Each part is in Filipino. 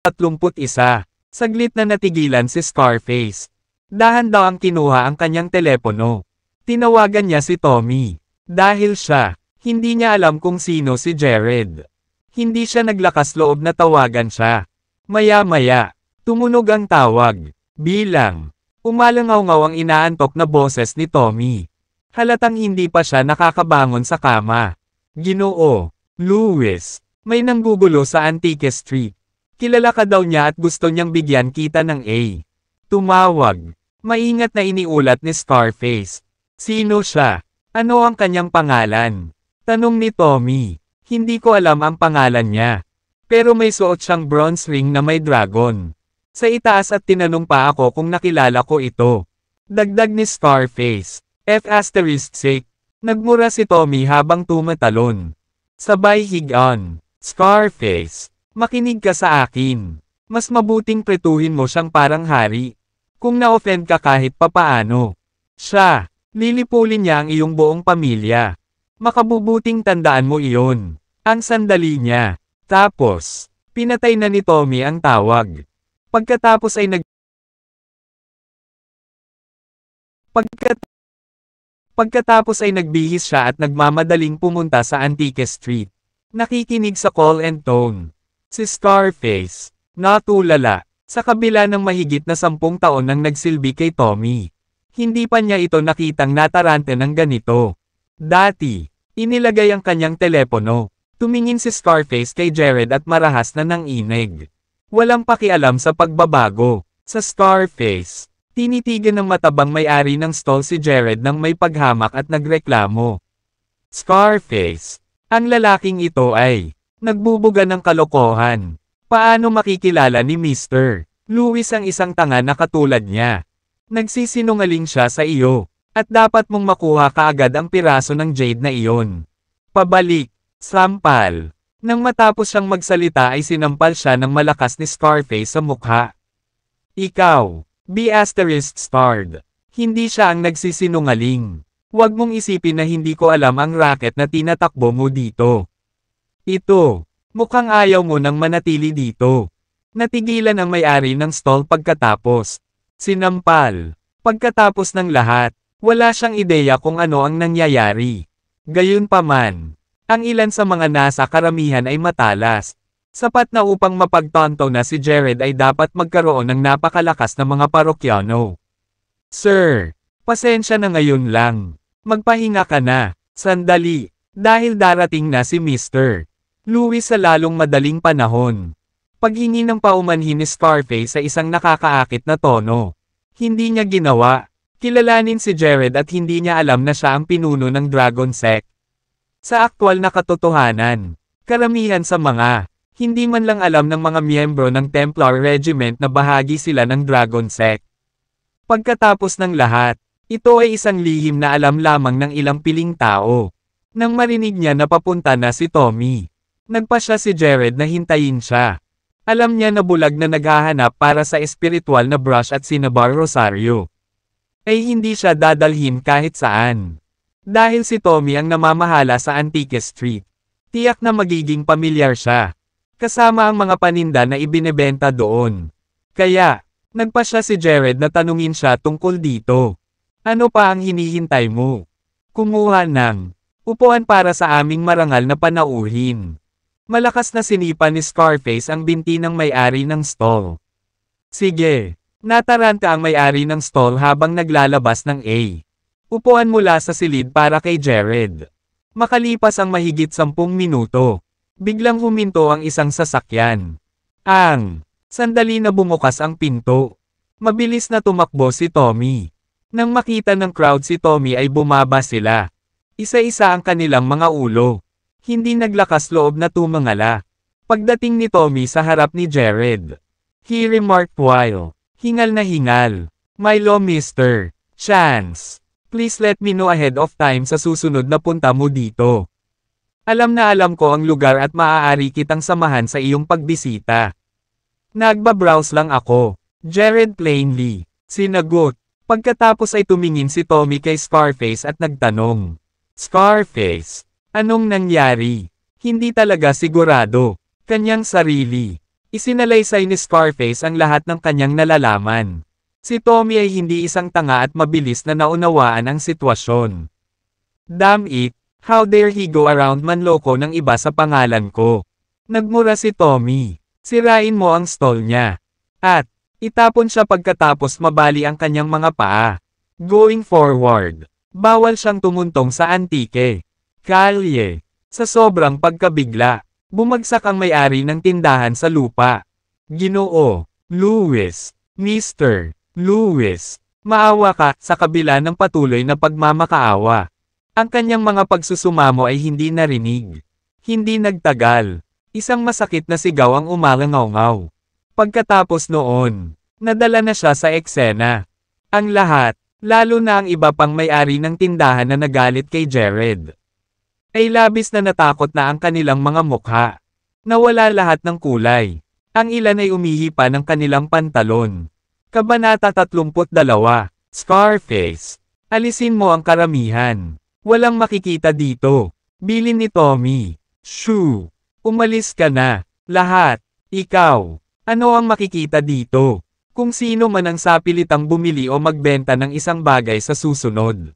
31. Saglit na natigilan si Scarface. Dahan-dahang kinuha ang kanyang telepono. Tinawagan niya si Tommy. Dahil siya, hindi niya alam kung sino si Jared. Hindi siya naglakas loob na tawagan siya. Maya-maya, tumunog ang tawag. Bilang, umalangaw-ngaw ang inaantok na boses ni Tommy. Halatang hindi pa siya nakakabangon sa kama. Ginoo, Louis, may nanggugulo sa Antique Street. Kilala ka daw niya at gusto niyang bigyan kita ng A. Tumawag. Maingat na iniulat ni Scarface. Sino siya? Ano ang kanyang pangalan? Tanong ni Tommy. Hindi ko alam ang pangalan niya. Pero may suot siyang bronze ring na may dragon. Sa itaas at tinanong pa ako kung nakilala ko ito. Dagdag ni Scarface. F***. Nagmura si Tommy habang tumatalon. Sabay higaan. Scarface. Makinig ka sa akin. Mas mabuting pretuhin mo siyang parang hari. Kung na-offend ka kahit papaano. Siya, lilipulin niya ang iyong buong pamilya. Makabubuting tandaan mo iyon. Ang sandali niya. Tapos, pinatay na ni Tommy ang tawag. Pagkatapos ay nagbihis siya at nagmamadaling pumunta sa Antique Street. Nakikinig sa call and tone. Si Scarface, natulala, sa kabila ng mahigit na 10 taon nang nagsilbi kay Tommy. Hindi pa niya ito nakitang natarante ng ganito. Dati, inilagay ang kanyang telepono. Tumingin si Scarface kay Jared at marahas na ng inig. Walang pakialam sa pagbabago. Sa Scarface, tinitigan ng matabang may-ari ng stall si Jared nang may paghamak at nagreklamo. Scarface, ang lalaking ito ay nagbubuga ng kalokohan. Paano makikilala ni Mr. Louis ang isang tanga na katulad niya? Nagsisinungaling siya sa iyo, at dapat mong makuha kaagad ang piraso ng jade na iyon. Pabalik, sampal. Nang matapos siyang magsalita ay sinampal siya ng malakas ni Scarface sa mukha. Ikaw, B****. Hindi siya ang nagsisinungaling. Huwag mong isipin na hindi ko alam ang racket na tinatakbo mo dito. Ito, mukhang ayaw mo nang manatili dito. Natigilan ang may-ari ng stall pagkatapos. Sinampal. Pagkatapos ng lahat, wala siyang ideya kung ano ang nangyayari. Gayunpaman, ang ilan sa mga nasa karamihan ay matalas. Sapat na upang mapagtanto na si Jared ay dapat magkaroon ng napakalakas na mga parokyano. Sir, pasensya na ngayon lang. Magpahinga ka na. Sandali, dahil darating na si Mr. Louis sa lalong madaling panahon. Paghingi ng paumanhin ni Scarface sa isang nakakaakit na tono. Hindi niya ginawa. Kilalanin si Jared at hindi niya alam na siya ang pinuno ng Dragon Sect. Sa aktwal na katotohanan, karamihan sa mga, hindi man lang alam ng mga miyembro ng Templar Regiment na bahagi sila ng Dragon Sect. Pagkatapos ng lahat, ito ay isang lihim na alam lamang ng ilang piling tao. Nang marinig niya na papunta na si Tommy, nagpasya si Jared na hintayin siya. Alam niya na bulag na naghahanap para sa espiritual na brush at Cinnabar Rosario. Ay hindi siya dadalhin kahit saan. Dahil si Tommy ang namamahala sa Antique Street. Tiyak na magiging pamilyar siya. Kasama ang mga paninda na ibinebenta doon. Kaya, nagpasya si Jared na tanungin siya tungkol dito. Ano pa ang hinihintay mo? Kumuha ng upuan para sa aming marangal na panauhin. Malakas na sinipa ni Scarface ang binti ng may-ari ng stall. Sige, nataranta ang may-ari ng stall habang naglalabas ng A. Upuan mula sa silid para kay Jared. Makalipas ang mahigit 10 minuto, biglang huminto ang isang sasakyan. Sandali na bumukas ang pinto. Mabilis na tumakbo si Tommy. Nang makita ng crowd si Tommy ay bumaba sila. Isa-isa ang kanilang mga ulo. Hindi naglakas loob na tumangala. Pagdating ni Tommy sa harap ni Jared, he remarked while hingal na hingal, "Milo Mr. Chance, please let me know ahead of time sa susunod na punta mo dito. Alam na alam ko ang lugar at maaari kitang samahan sa iyong pagbisita." Nagbabrowse lang ako. Jared plainly sinagot. Pagkatapos ay tumingin si Tommy kay Scarface at nagtanong. Scarface, Anong nangyari? Hindi talaga sigurado. Kanyang sarili. Isinalaysay ni Scarface ang lahat ng kanyang nalalaman. Si Tommy ay hindi isang tanga at mabilis na naunawaan ang sitwasyon. Damn it, how dare he go around manloko ng iba sa pangalan ko. Nagmura si Tommy. Sirain mo ang stall niya. At, itapon siya pagkatapos mabali ang kanyang mga paa. Going forward, bawal siyang tumuntong sa antike. Kalye. Sa sobrang pagkabigla, bumagsak ang may-ari ng tindahan sa lupa. Ginoo, Lewis, Mr. Lewis, maawa ka sa kabila ng patuloy na pagmamakaawa. Ang kanyang mga pagsusumamo ay hindi narinig. Hindi nagtagal. Isang masakit na sigaw ang umalangaw-ngaw. Pagkatapos noon, nadala na siya sa eksena. Ang lahat, lalo na ang iba pang may-ari ng tindahan na nagalit kay Jared, ay labis na natakot na ang kanilang mga mukha. Nawala lahat ng kulay. Ang ilan ay umihi pa ng kanilang pantalon. Kabanata 32, Scarface. Alisin mo ang karamihan. Walang makikita dito. Bilin ni Tommy. Shoo. Umalis ka na. Lahat. Ikaw. Ano ang makikita dito? Kung sino man ang sapilitang bumili o magbenta ng isang bagay sa susunod.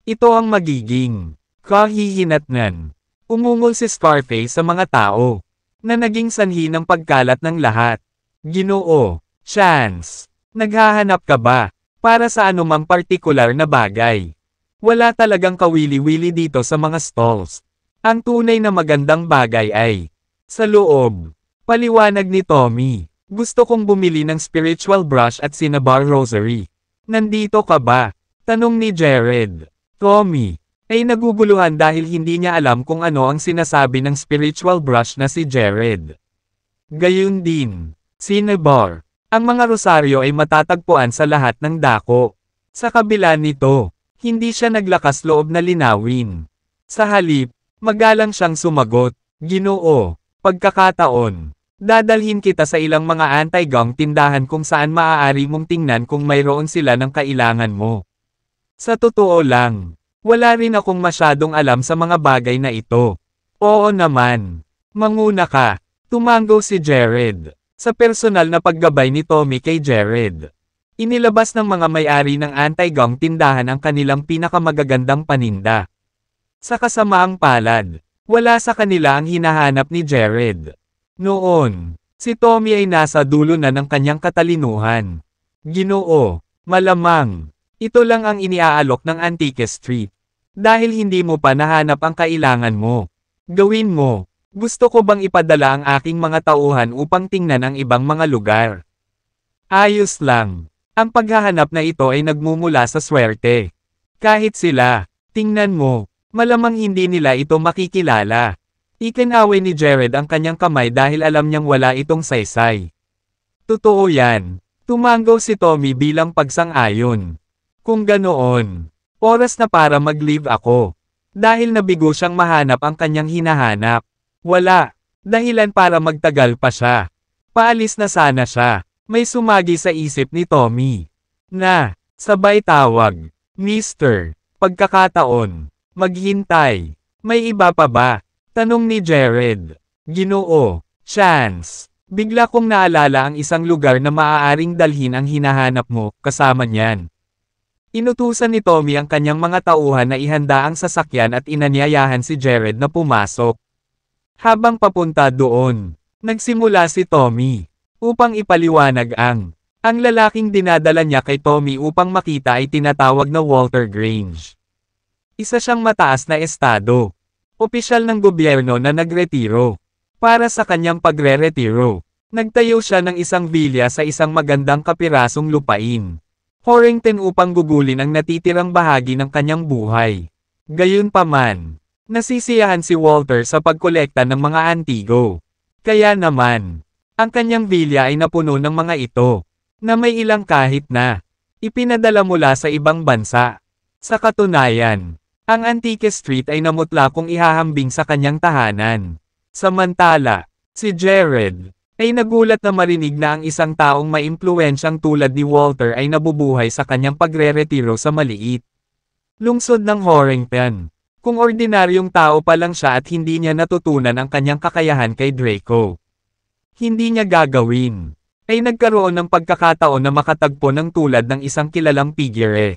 Ito ang magiging kahihinatnan. Umungol si Scarface sa mga tao, na naging sanhi ng pagkalat ng lahat. Ginoo, Chance, naghahanap ka ba, para sa anumang partikular na bagay? Wala talagang kawili-wili dito sa mga stalls. Ang tunay na magandang bagay ay, sa loob. Paliwanag ni Tommy, gusto kong bumili ng spiritual brush at cinnabar rosary. Nandito ka ba? Tanong ni Jared. Tommy ay naguguluhan dahil hindi niya alam kung ano ang sinasabi ng spiritual brush na si Jared. Gayun din, cinnabar. Ang mga rosaryo ay matatagpuan sa lahat ng dako. Sa kabila nito, hindi siya naglakas loob na linawin. Sa halip, magalang siyang sumagot, Ginoo, pagkakataon. Dadalhin kita sa ilang mga anti-gang tindahan kung saan maaari mong tingnan kung mayroon sila ng kailangan mo. Sa totoo lang, wala rin akong masyadong alam sa mga bagay na ito. Oo naman. Manguna ka. Tumango si Jared. Sa personal na paggabay ni Tommy kay Jared, inilabas ng mga may-ari ng anti-gang tindahan ang kanilang pinakamagagandang paninda. Sa kasamaang palad, wala sa kanila ang hinahanap ni Jared. Noon, si Tommy ay nasa dulo na ng kanyang katalinuhan. Ginoo, malamang, ito lang ang iniaalok ng Antique Street. Dahil hindi mo pa nahanap ang kailangan mo. Gawin mo. Gusto ko bang ipadala ang aking mga tauhan upang tingnan ang ibang mga lugar? Ayos lang. Ang paghahanap na ito ay nagmumula sa swerte. Kahit sila, tingnan mo, malamang hindi nila ito makikilala. Ikinaway ni Jared ang kanyang kamay dahil alam niyang wala itong saysay. Totoo yan. Tumango si Tommy bilang pagsang-ayon. Kung ganoon, oras na para mag-leave ako. Dahil nabigo siyang mahanap ang kanyang hinahanap. Wala. Dahilan para magtagal pa siya. Paalis na sana siya. May sumagi sa isip ni Tommy. Na, sabay tawag. Mister, pagkakataon. Maghintay. May iba pa ba? Tanong ni Jared. Ginoo, Chance. Bigla kong naalala ang isang lugar na maaaring dalhin ang hinahanap mo, kasama niyan. Inutusan ni Tommy ang kanyang mga tauhan na ihanda ang sasakyan at inanyayahan si Jared na pumasok. Habang papunta doon, nagsimula si Tommy upang ipaliwanag ang lalaking dinadala niya kay Tommy upang makita ay tinatawag na Walter Grange. Isa siyang mataas na estado, opisyal ng gobyerno na nagretiro. Para sa kanyang pagre-retiro, nagtayo siya ng isang villa sa isang magandang kapirasong lupain, Horrington, upang gugulin ang natitirang bahagi ng kanyang buhay. Gayunpaman, nasisiyahan si Walter sa pagkolekta ng mga antigo. Kaya naman, ang kanyang villa ay napuno ng mga ito, na may ilang kahit na ipinadala mula sa ibang bansa. Sa katunayan, ang Antique Street ay namutla kung ihahambing sa kanyang tahanan. Samantala, si Jared ay nagulat na marinig na ang isang taong maimpluwensyang tulad ni Walter ay nabubuhay sa kanyang pagre-retiro sa maliit lungsod ng Horrington. Kung ordinaryong tao pa lang siya at hindi niya natutunan ang kanyang kakayahan kay Draco, hindi niya gagawin, ay nagkaroon ng pagkakataon na makatagpo ng tulad ng isang kilalang figure.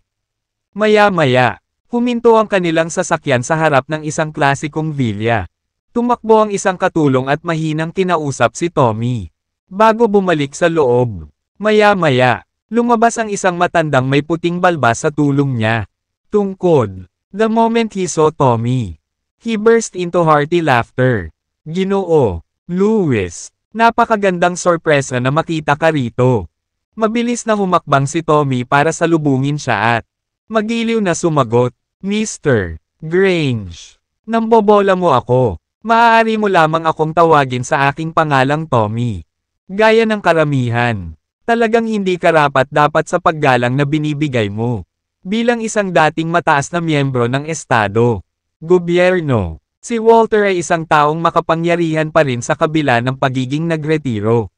Maya-maya, huminto ang kanilang sasakyan sa harap ng isang klasikong villa. Tumakbo ang isang katulong at mahinang kinausap si Tommy. Bago bumalik sa loob, maya-maya, lumabas ang isang matandang may puting balbas sa tulong niya. Tungkod. The moment he saw Tommy, he burst into hearty laughter. Ginoo, Louis, napakagandang sorpresa na makita ka rito. Mabilis na humakbang si Tommy para salubungin siya at magiliw na sumagot, Mr. Grange, nambobola mo ako. Maaari mo lamang akong tawagin sa aking pangalang Tommy. Gaya ng karamihan, talagang hindi karapat dapat sa paggalang na binibigay mo. Bilang isang dating mataas na miyembro ng estado, gobyerno, si Walter ay isang taong makapangyarihan pa rin sa kabila ng pagiging nagretiro.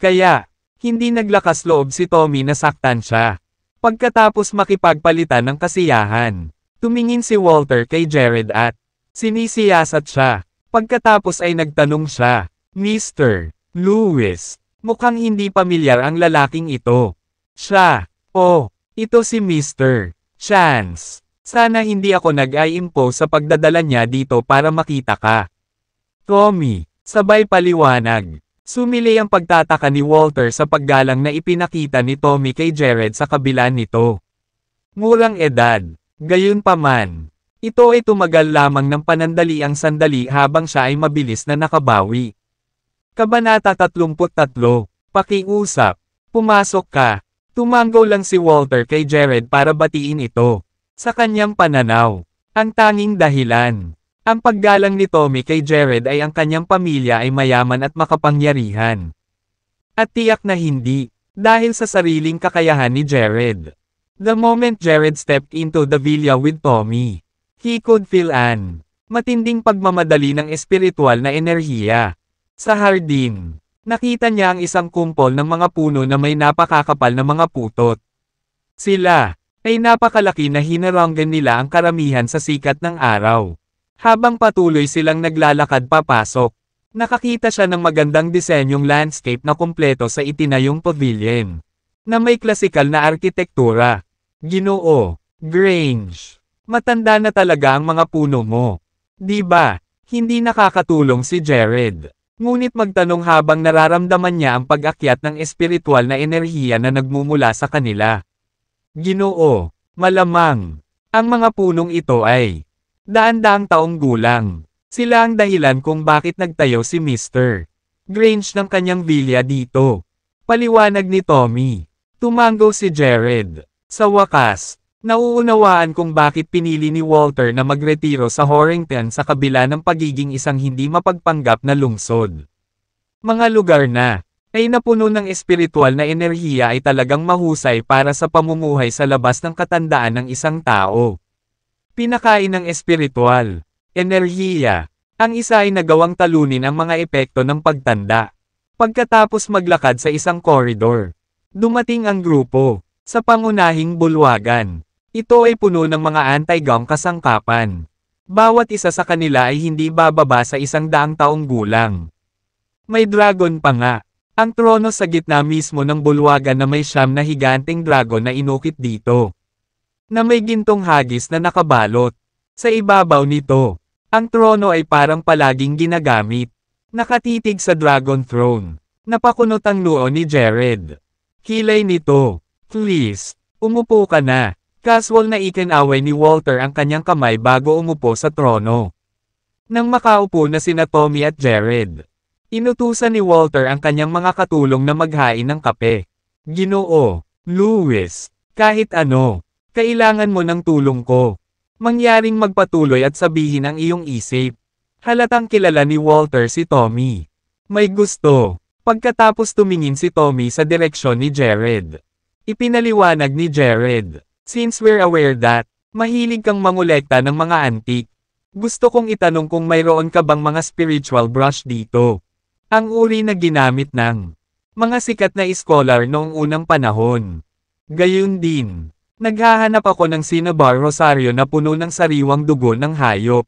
Kaya, hindi naglakas loob si Tommy na saktan siya. Pagkatapos makipagpalitan ng kasiyahan, tumingin si Walter kay Jared at sinisiyasat siya. Pagkatapos ay nagtanong siya, Mr. Louis, mukhang hindi pamilyar ang lalaking ito. Siya, ito si Mr. Chance. Sana hindi ako nag-i-impose sa pagdadala niya dito para makita ka. Tommy, sabay paliwanag. Sumili ang pagtataka ni Walter sa paggalang na ipinakita ni Tommy kay Jared sa kabila nito. Murang edad, gayunpaman. Ito ay tumagal lamang ng panandaliang sandali habang siya ay mabilis na nakabawi. Kabanata 33, Pakiusap. Pumasok ka. Tumango lang si Walter kay Jared para batiin ito. Sa kanyang pananaw, ang tanging dahilan, ang paggalang ni Tommy kay Jared ay ang kanyang pamilya ay mayaman at makapangyarihan. At tiyak na hindi, dahil sa sariling kakayahan ni Jared. The moment Jared stepped into the villa with Tommy, he could feel an matinding pagmamadali ng espiritual na enerhiya. Sa hardin, nakita niya ang isang kumpol ng mga puno na may napakakapal na mga putot. Sila ay napakalaki na hinaranggan nila ang karamihan sa sikat ng araw. Habang patuloy silang naglalakad papasok, nakakita siya ng magandang disenyong landscape na kumpleto sa itinayong pavilion, na may klasikal na arkitektura. Ginoo, Grange, matanda na talaga ang mga puno mo. Di ba? Hindi nakakatulong si Jared. Ngunit magtanong habang nararamdaman niya ang pag-akyat ng espiritual na enerhiya na nagmumula sa kanila. Ginoo, malamang, ang mga punong ito ay daan-daang taong gulang. Sila ang dahilan kung bakit nagtayo si Mr. Grange ng kanyang villa dito. Paliwanag ni Tommy. Tumango si Jared. Sa wakas, nauunawaan kung bakit pinili ni Walter na magretiro sa Horrington sa kabila ng pagiging isang hindi mapagpanggap na lungsod. Mga lugar na ay napuno ng espiritual na enerhiya ay talagang mahusay para sa pamumuhay sa labas ng katandaan ng isang tao. Pinakain ng espiritual enerhiya. Ang isa ay nagawang talunin ang mga epekto ng pagtanda. Pagkatapos maglakad sa isang koridor, dumating ang grupo sa pangunahing bulwagan. Ito ay puno ng mga anti-gang kasangkapan. Bawat isa sa kanila ay hindi bababa sa 100 taong gulang. May dragon pa nga. Ang trono sa gitna mismo ng bulwagan na may 9 na higanteng dragon na inukit dito, na may gintong hagis na nakabalot. Sa ibabaw nito, ang trono ay parang palaging ginagamit. Nakatitig sa dragon throne. Napakunot ang noo ni Jared. Kilay nito. Please, umupo ka na. Casual na ikinaway ni Walter ang kanyang kamay bago umupo sa trono. Nang makaupo na sina Tommy at Jared, inutusan ni Walter ang kanyang mga katulong na maghain ng kape. Ginoo, Louis, kahit ano, kailangan mo ng tulong ko. Mangyaring magpatuloy at sabihin ang iyong isip. Halatang kilala ni Walter si Tommy. May gusto. Pagkatapos tumingin si Tommy sa direksyon ni Jared. Ipinaliwanag ni Jared. Since we're aware that, mahilig kang mangolekta ng mga antique, gusto kong itanong kung mayroon ka bang mga spiritual brush dito. Ang uri na ginamit ng mga sikat na scholar noong unang panahon. Gayun din, Naghahanap ako ng cinnabar rosaryo na puno ng sariwang dugo ng hayop.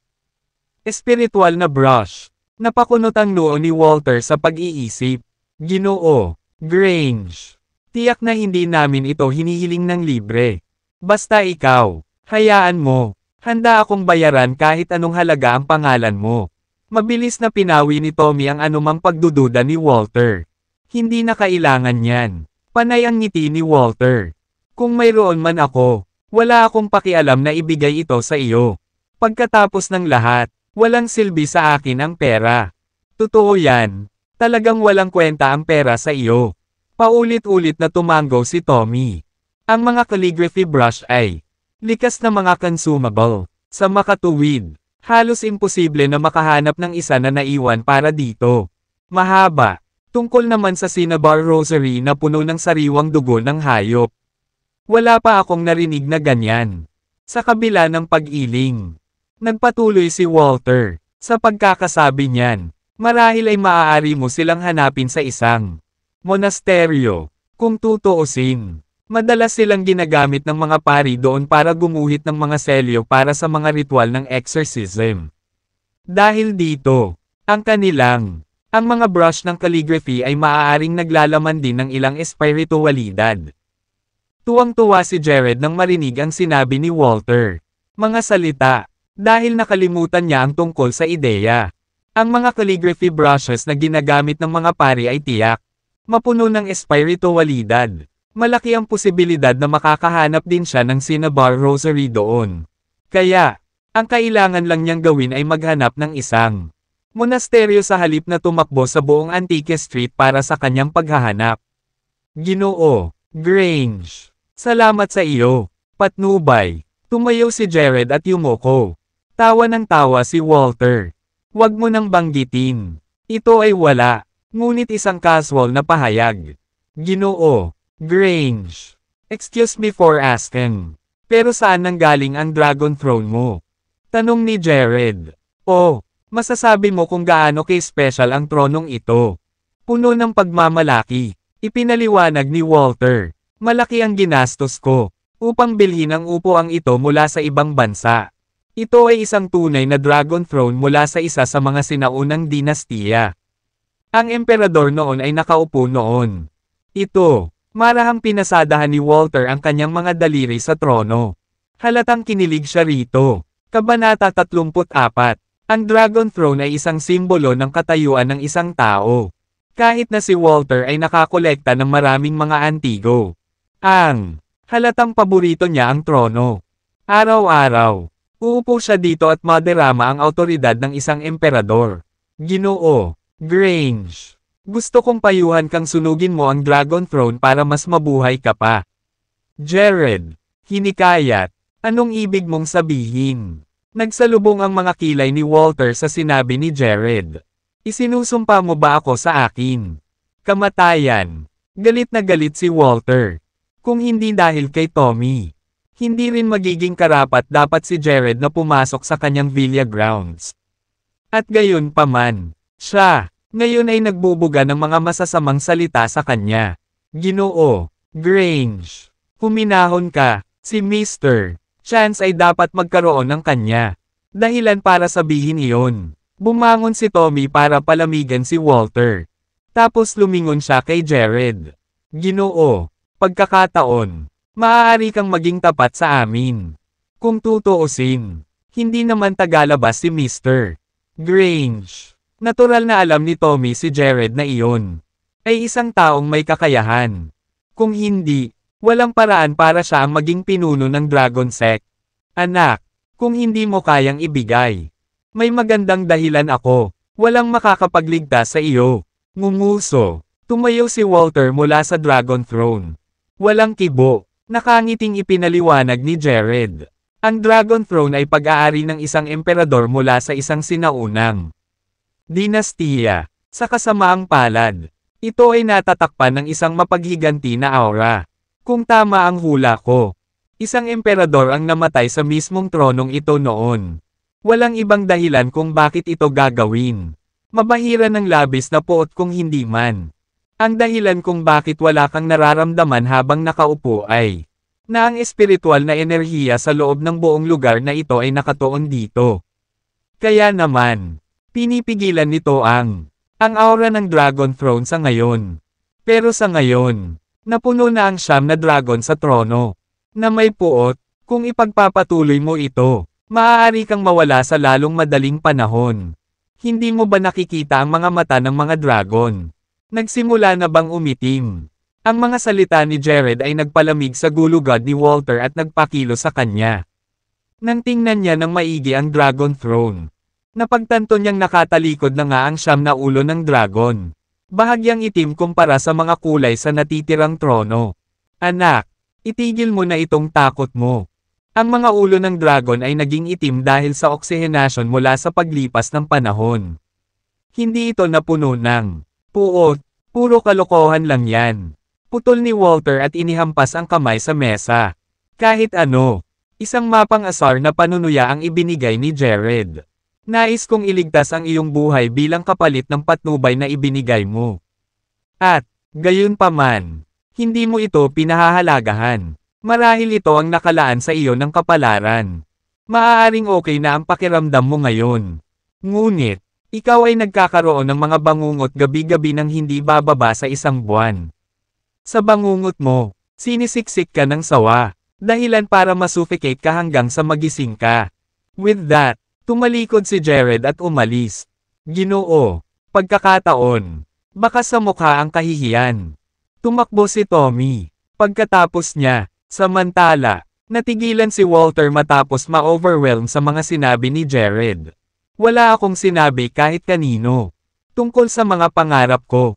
Espiritual na brush. Napakunot ang noo ni Walter sa pag-iisip. Ginoo, Grange. Tiyak na hindi namin ito hinihiling ng libre. Basta ikaw, hayaan mo. Handa akong bayaran kahit anong halaga ang pangalan mo. Mabilis na pinawi ni Tommy ang anumang pagdududa ni Walter. Hindi na kailangan yan. Panay ang ngiti ni Walter. Kung mayroon man ako, wala akong pakialam na ibigay ito sa iyo. Pagkatapos ng lahat, walang silbi sa akin ang pera. Totoo yan. Talagang walang kwenta ang pera sa iyo. Paulit-ulit na tumango si Tommy. Ang mga calligraphy brush ay likas na mga consumable. Sa makatuwid, halos imposible na makahanap ng isa na naiwan para dito. Mahaba. Tungkol naman sa cinnabar rosary na puno ng sariwang dugo ng hayop. Wala pa akong narinig na ganyan. Sa kabila ng pag-iling. Nagpatuloy si Walter. Sa pagkakasabi niyan, marahil ay maaari mo silang hanapin sa isang monasteryo. Kung tutuusin, madalas silang ginagamit ng mga pari doon para gumuhit ng mga selyo para sa mga ritual ng exorcism. Dahil dito, ang mga brush ng calligraphy ay maaaring naglalaman din ng ilang espiritualidad. Tuwang-tuwa si Jared nang marinig ang sinabi ni Walter. Mga salita, dahil nakalimutan niya ang tungkol sa ideya. Ang mga calligraphy brushes na ginagamit ng mga pari ay tiyak. Mapuno ng espiritualidad. Malaki ang posibilidad na makakahanap din siya ng cinnabar rosary doon. Kaya, ang kailangan lang niyang gawin ay maghanap ng isang monasteryo sa halip na tumakbo sa buong Antique Street para sa kanyang paghahanap. Ginoo, Grange. Salamat sa iyo, patnubay. Tumayo si Jared at yumuko. Tawa ng tawa si Walter. Huwag mo nang banggitin. Ito ay wala, ngunit isang casual na pahayag. Ginoo, Grange. Excuse me for asking. Pero saan nanggaling ang Dragon Throne mo? Tanong ni Jared. Oh, masasabi mo kung gaano ka-special ang tronong ito. Puno ng pagmamalaki. Ipinaliwanag ni Walter. Malaki ang ginastos ko upang bilhin ang upuang ito mula sa ibang bansa. Ito ay isang tunay na Dragon Throne mula sa isa sa mga sinaunang dinastiya. Ang emperador noon ay nakaupo noon. Ito, marahang pinasadahan ni Walter ang kanyang mga daliri sa trono. Halatang kinilig siya rito. Kabanata 34. Ang Dragon Throne ay isang simbolo ng katayuan ng isang tao. Kahit na si Walter ay nakakolekta ng maraming mga antigo. Ang halatang paborito niya ang trono. Araw-araw, uupo siya dito at maderama ang awtoridad ng isang emperador. Ginoo, Grange. Gusto kong payuhan kang sunugin mo ang Dragon Throne para mas mabuhay ka pa. Jared, hinikayat. Anong ibig mong sabihin? Nagsalubong ang mga kilay ni Walter sa sinabi ni Jared. Isinusumpa mo ba ako sa akin? Kamatayan. Galit na galit si Walter. Kung hindi dahil kay Tommy, hindi rin magiging karapat dapat si Jared na pumasok sa kanyang villa grounds. At gayon pa man, siya, ngayon ay nagbubuga ng mga masasamang salita sa kanya. Ginoo, Grange, huminahon ka, si Mr. Chance ay dapat magkaroon ng kanya. Dahilan para sabihin iyon. Bumangon si Tommy para palamigan si Walter. Tapos lumingon siya kay Jared. Ginoo, pagkakataon, maaari kang maging tapat sa amin. Kung tutuusin, hindi naman tagalabas si Mr. Grange. Natural na alam ni Tommy si Jared na iyon ay isang taong may kakayahan. Kung hindi, walang paraan para siya ang maging pinuno ng Dragon Sect. Anak, kung hindi mo kayang ibigay, may magandang dahilan ako. Walang makakapagligtas sa iyo. Ngunguso. Tumayo si Walter mula sa Dragon Throne. Walang kibo. Nakangiting ipinaliwanag ni Jared. Ang Dragon Throne ay pag-aari ng isang emperador mula sa isang sinaunang dinastiya. Sa kasamaang palad, ito ay natatakpan ng isang mapaghiganti na aura. Kung tama ang hula ko, isang emperador ang namatay sa mismong tronong ito noon. Walang ibang dahilan kung bakit ito gagawin. Mabahira ng labis na puot kung hindi man. Ang dahilan kung bakit wala kang nararamdaman habang nakaupo ay na ang espiritual na enerhiya sa loob ng buong lugar na ito ay nakatuon dito. Kaya naman, pinipigilan nito ang aura ng Dragon Throne sa ngayon. Pero sa ngayon, napuno na ang 9 na dragon sa trono, na may puot. Kung ipagpapatuloy mo ito, maaari kang mawala sa lalong madaling panahon. Hindi mo ba nakikita ang mga mata ng mga dragon? Nagsimula na bang umitim? Ang mga salita ni Jared ay nagpalamig sa gulugod ni Walter at nagpakilo sa kanya. Nang tingnan niya ng maigi ang Dragon Throne, napagtanto niyang nakatalikod na nga ang 9 na ulo ng dragon. Bahagyang itim kumpara sa mga kulay sa natitirang trono. Anak, itigil mo na itong takot mo. Ang mga ulo ng dragon ay naging itim dahil sa oksihenasyon mula sa paglipas ng panahon. Hindi ito napuno ng puot, puro kalokohan lang yan. Putol ni Walter at inihampas ang kamay sa mesa. Kahit ano, isang mapang asar na panunuya ang ibinigay ni Jared. Nais kong iligtas ang iyong buhay bilang kapalit ng patnubay na ibinigay mo. At, gayon pa man, hindi mo ito pinahahalagahan. Marahil ito ang nakalaan sa iyo ng kapalaran. Maaaring okay na ang pakiramdam mo ngayon. Ngunit, ikaw ay nagkakaroon ng mga bangungot gabi-gabi nang hindi bababa sa 1 buwan. Sa bangungot mo, sinisiksik ka ng sawa, dahilan para masuffocate ka hanggang sa magising ka. With that, tumalikod si Jared at umalis. Ginoo, pagkakataon, baka sa mukha ang kahihiyan. Tumakbo si Tommy. Pagkatapos niya, samantala, natigilan si Walter matapos ma-overwhelm sa mga sinabi ni Jared. Wala akong sinabi kahit kanino tungkol sa mga pangarap ko.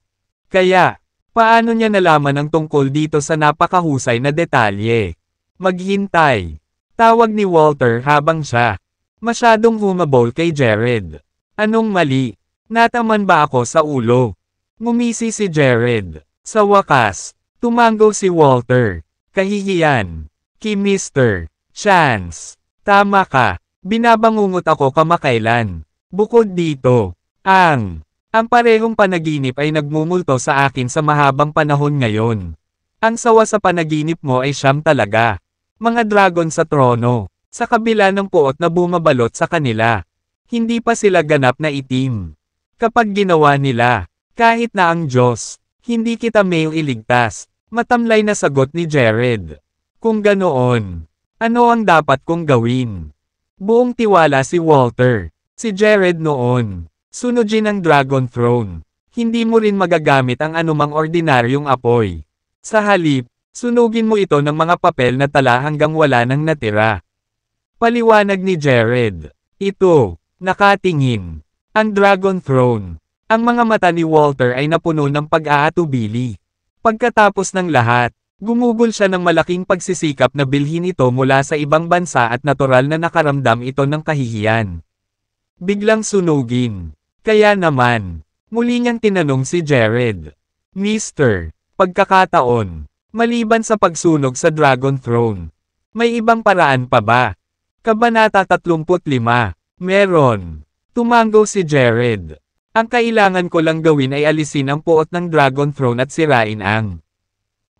Kaya, paano niya nalaman ang tungkol dito sa napakahusay na detalye? Maghintay. Tawag ni Walter habang siya masyadong humabol kay Jared. Anong mali? Nataman ba ako sa ulo? Ngumisi si Jared. Sa wakas, tumango si Walter. Kahihiyan. Ki Mr. Chance. Tama ka. Binabangungot ako kamakailan. Bukod dito, ang parehong panaginip ay nagmumulto sa akin sa mahabang panahon ngayon. Ang sawa sa panaginip mo ay siyam talaga. Mga dragon sa trono, sa kabila ng puot na bumabalot sa kanila. Hindi pa sila ganap na itim. Kapag ginawa nila, kahit na ang Diyos, hindi kita may iligtas. Matamlay na sagot ni Jared. Kung ganoon, ano ang dapat kong gawin? Buong tiwala si Walter. Si Jared noon. Sunugin ang Dragon Throne. Hindi mo rin magagamit ang anumang ordinaryong apoy. Sa halip, sunugin mo ito ng mga papel na tala hanggang wala nang natira. Paliwanag ni Jared. Ito, nakatingin. Ang Dragon Throne. Ang mga mata ni Walter ay napuno ng pag-aatubili. Pagkatapos ng lahat, gumugol siya ng malaking pagsisikap na bilhin ito mula sa ibang bansa at natural na nakaramdam ito ng kahihiyan. Biglang sunugin. Kaya naman, muli niyang tinanong si Jared. Mr. Pagkakataon, maliban sa pagsunog sa Dragon Throne, may ibang paraan pa ba? Kabanata 35. Meron. Tumango si Jared. Ang kailangan ko lang gawin ay alisin ang puot ng Dragon Throne at sirain ang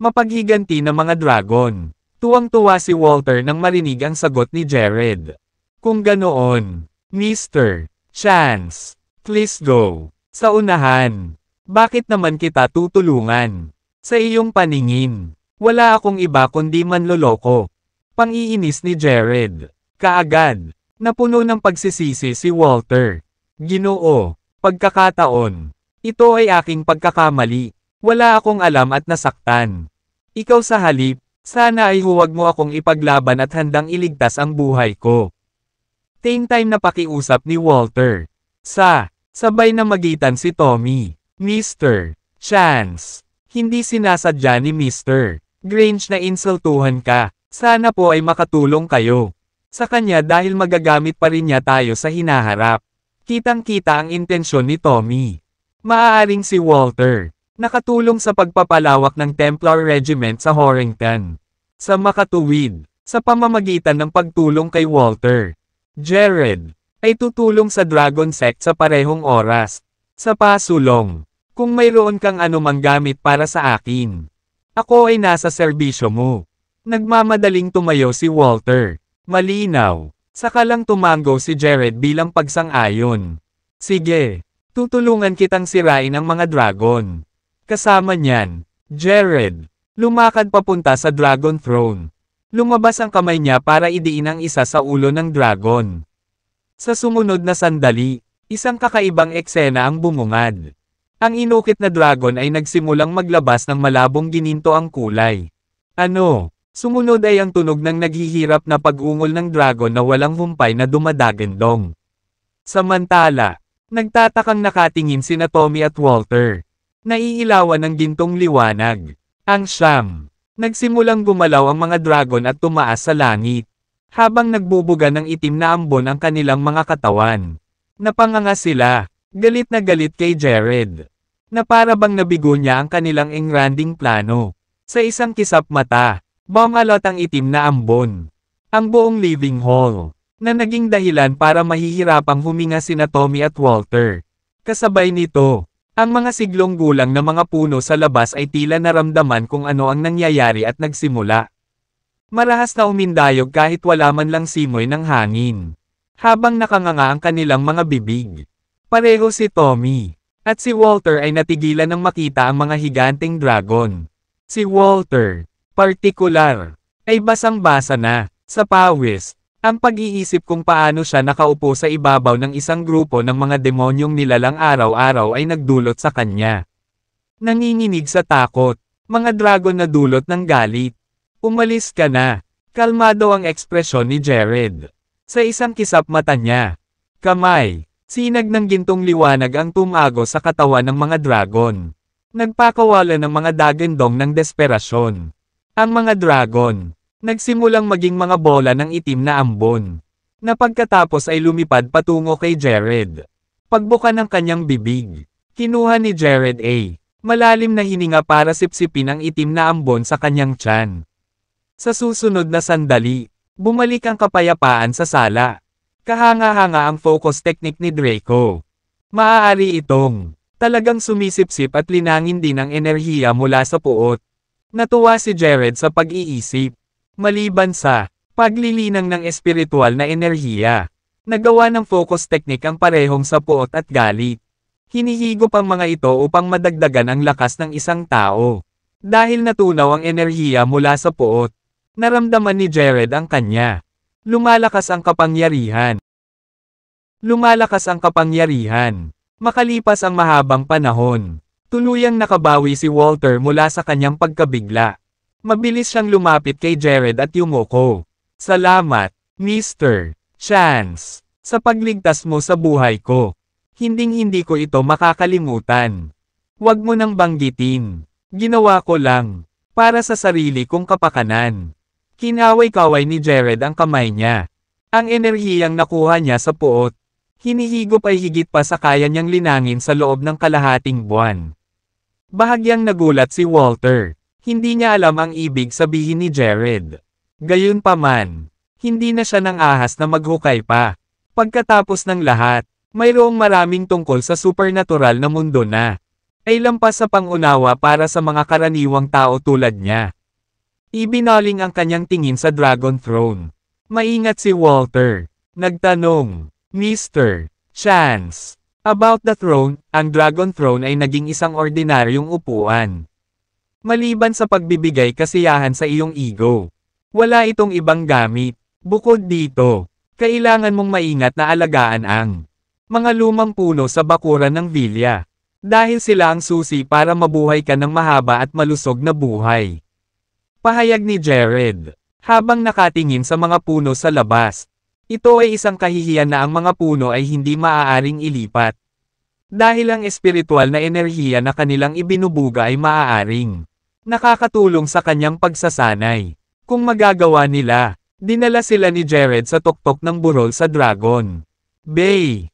mapaghiganti ng mga dragon. Tuwang-tuwa si Walter nang marinig ang sagot ni Jared. Kung ganoon, Mr. Chance, please go. Sa unahan. Bakit naman kita tutulungan? Sa iyong paningin, wala akong iba kundi manloloko. Pang-iinis ni Jared. Kaagad, napuno ng pagsisisi si Walter. Ginoo. Pagkakataon. Ito ay aking pagkakamali. Wala akong alam at nasaktan. Ikaw sa halip, sana ay huwag mo akong ipaglaban at handang iligtas ang buhay ko. Time na pakiusap ni Walter. Sabay na magitan si Tommy. Mr. Chance. Hindi sinasadya ni Mr. Grange na insultuhan ka. Sana po ay makatulong kayo sa kanya dahil magagamit pa rin niya tayo sa hinaharap. Kitang-kita ang intensyon ni Tommy. Maaaring si Walter, nakatulong sa pagpapalawak ng Templar Regiment sa Horrington. Sa makatuwid, sa pamamagitan ng pagtulong kay Walter, Jared, ay tutulong sa Dragon Sect sa parehong oras. Sa pasulong, kung mayroon kang anumang gamit para sa akin, ako ay nasa serbisyo mo. Nagmamadaling tumayo si Walter. Malinaw. Saka lang tumango si Jared bilang pagsang-ayon. Sige. Tutulungan kitang sirain ang mga dragon. Kasama niyan, Jared. Lumakad papunta sa Dragon Throne. Lumabas ang kamay niya para idiin ang isa sa ulo ng dragon. Sa sumunod na sandali, isang kakaibang eksena ang bumungad. Ang inukit na dragon ay nagsimulang maglabas ng malabong gininto ang kulay. Ano? Sumunod ay ang tunog ng naghihirap na pag-ungol ng dragon na walang humpay na dumadagendong. Samantala, nagtatakang nakatingin sina Tommy at Walter. Naiilawan ng gintong liwanag. Ang siyam. Nagsimulang gumalaw ang mga dragon at tumaas sa langit. Habang nagbubuga ng itim na ambon ang kanilang mga katawan. Napanganga sila. Galit na galit kay Jared. Na para bang nabigo niya ang kanilang engranding plano. Sa isang kisap mata, bumalot ang itim na ambon. Ang buong living hall, na naging dahilan para mahihirapang huminga sina Tommy at Walter. Kasabay nito, ang mga siglong gulang na mga puno sa labas ay tila naramdaman kung ano ang nangyayari at nagsimula. Marahas na umindayog kahit wala man lang simoy ng hangin. Habang nakanganga ang kanilang mga bibig. Pareho si Tommy at si Walter ay natigilan nang makita ang mga higanteng dragon. Si Walter, partikular, ay basang-basa na, sa pawis, ang pag-iisip kung paano siya nakaupo sa ibabaw ng isang grupo ng mga demonyong nilalang araw-araw ay nagdulot sa kanya. Nanginginig sa takot, mga dragon na dulot ng galit. Umalis ka na. Kalmado ang ekspresyon ni Jared. Sa isang kisap mata niya. Kamay, sinag ng gintong liwanag ang tumago sa katawan ng mga dragon. Nagpakawala ng mga dagendong ng desperasyon. Ang mga dragon, nagsimulang maging mga bola ng itim na ambon. Na pagkatapos ay lumipad patungo kay Jared. Pagbuka ng kanyang bibig, kinuha ni Jared malalim na hininga para sipsipin ang itim na ambon sa kanyang tiyan. Sa susunod na sandali, bumalik ang kapayapaan sa sala. Kahanga-hanga ang focus technique ni Draco. Maaari itong talagang sumisipsip at linangin din ang enerhiya mula sa puot. Natuwa si Jared sa pag-iisip. Maliban sa paglilinang ng espiritual na enerhiya, nagawa ng focus technique ang parehong sa puot at galit. Hinihigop ang mga ito upang madagdagan ang lakas ng isang tao. Dahil natunaw ang enerhiya mula sa puot, naramdaman ni Jared ang kanya. Lumalakas ang kapangyarihan. Lumalakas ang kapangyarihan. Makalipas ang mahabang panahon, tuluyang nakabawi si Walter mula sa kanyang pagkabigla. Mabilis siyang lumapit kay Jared at yumuko. Salamat, Mr. Chance, sa pagligtas mo sa buhay ko. Hinding-hindi ko ito makakalimutan. Huwag mo nang banggitin. Ginawa ko lang, para sa sarili kong kapakanan. Kinaway-kaway ni Jared ang kamay niya. Ang enerhiyang nakuha niya sa puot. Hinihigop ay higit pa sa kaya niyang linangin sa loob ng kalahating buwan. Bahagyang nagulat si Walter. Hindi niya alam ang ibig sabihin ni Jared. Gayunpaman, hindi na siya nang ahas na maghukay pa. Pagkatapos ng lahat, mayroong maraming tungkol sa supernatural na mundo na ay lampas sa pangunawa para sa mga karaniwang tao tulad niya. Ibinaling ang kanyang tingin sa Dragon Throne. Maingat si Walter. Nagtanong, Mr. Chance, about the throne. Ang Dragon Throne ay naging isang ordinaryong upuan. Maliban sa pagbibigay kasiyahan sa iyong ego, wala itong ibang gamit. Bukod dito, kailangan mong maingat na alagaan ang mga lumang puno sa bakuran ng vilya. Dahil sila ang susi para mabuhay ka ng mahaba at malusog na buhay. Pahayag ni Jared, habang nakatingin sa mga puno sa labas. Ito ay isang kahihiyan na ang mga puno ay hindi maaaring ilipat. Dahil ang espiritual na enerhiya na kanilang ibinubuga ay maaaring nakakatulong sa kanyang pagsasanay. Kung magagawa nila, dinala sila ni Jared sa tuktok ng burol sa dragon Bay.